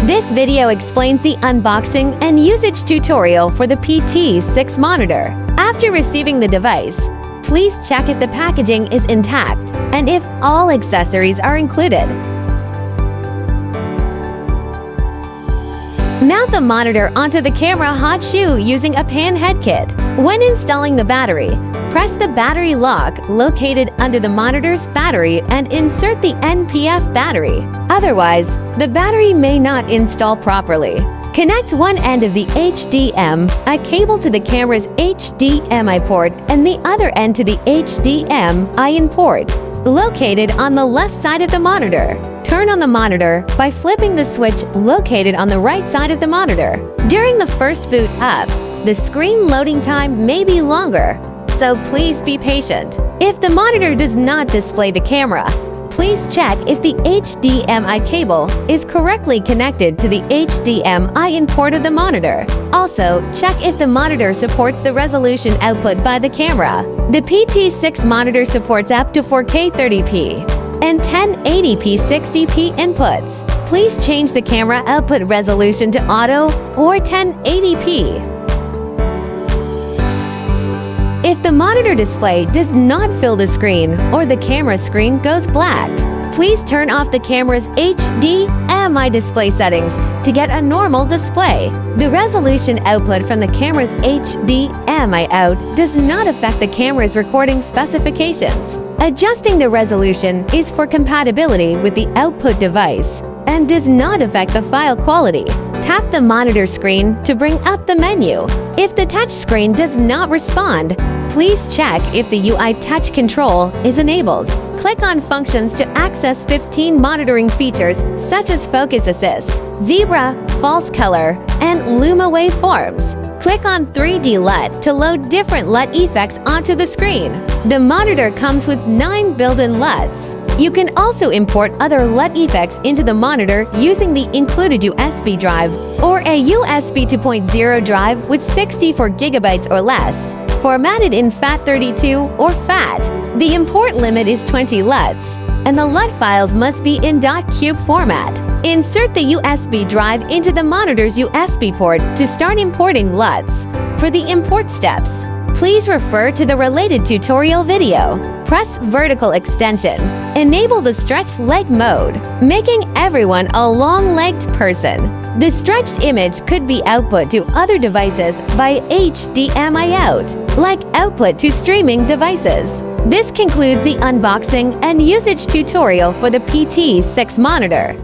This video explains the unboxing and usage tutorial for the PT6 monitor. After receiving the device, please check if the packaging is intact and if all accessories are included. Mount the monitor onto the camera hot shoe using a pan head kit. When installing the battery, press the battery lock located under the monitor's battery and insert the NPF battery. Otherwise, the battery may not install properly. Connect one end of the HDMI cable to the camera's HDMI port and the other end to the HDMI In port, located on the left side of the monitor. Turn on the monitor by flipping the switch located on the right side of the monitor. During the first boot up, the screen loading time may be longer, so please be patient. If the monitor does not display the camera, please check if the HDMI cable is correctly connected to the HDMI In port of the monitor. Also, check if the monitor supports the resolution output by the camera. The PT6 monitor supports up to 4K 30p and 1080p 60p inputs. Please change the camera output resolution to auto or 1080p. If the monitor display does not fill the screen or the camera screen goes black, please turn off the camera's HDMI display settings to get a normal display. The resolution output from the camera's HDMI out does not affect the camera's recording specifications. Adjusting the resolution is for compatibility with the output device and does not affect the file quality. Tap the monitor screen to bring up the menu. If the touch screen does not respond, please check if the UI touch control is enabled. Click on Functions to access 15 monitoring features such as Focus Assist, Zebra, False Color, and Luma waveforms. Click on 3D LUT to load different LUT effects onto the screen. The monitor comes with 9 built-in LUTs. You can also import other LUT effects into the monitor using the included USB drive or a USB 2.0 drive with 64 GB or less, formatted in FAT32 or FAT. The import limit is 20 LUTs, and the LUT files must be in .cube format. Insert the USB drive into the monitor's USB port to start importing LUTs. For the import steps, please refer to the related tutorial video. Press vertical extension. Enable the stretch leg mode, making everyone a long-legged person. The stretched image could be output to other devices by HDMI out, like output to streaming devices. This concludes the unboxing and usage tutorial for the PT6 monitor.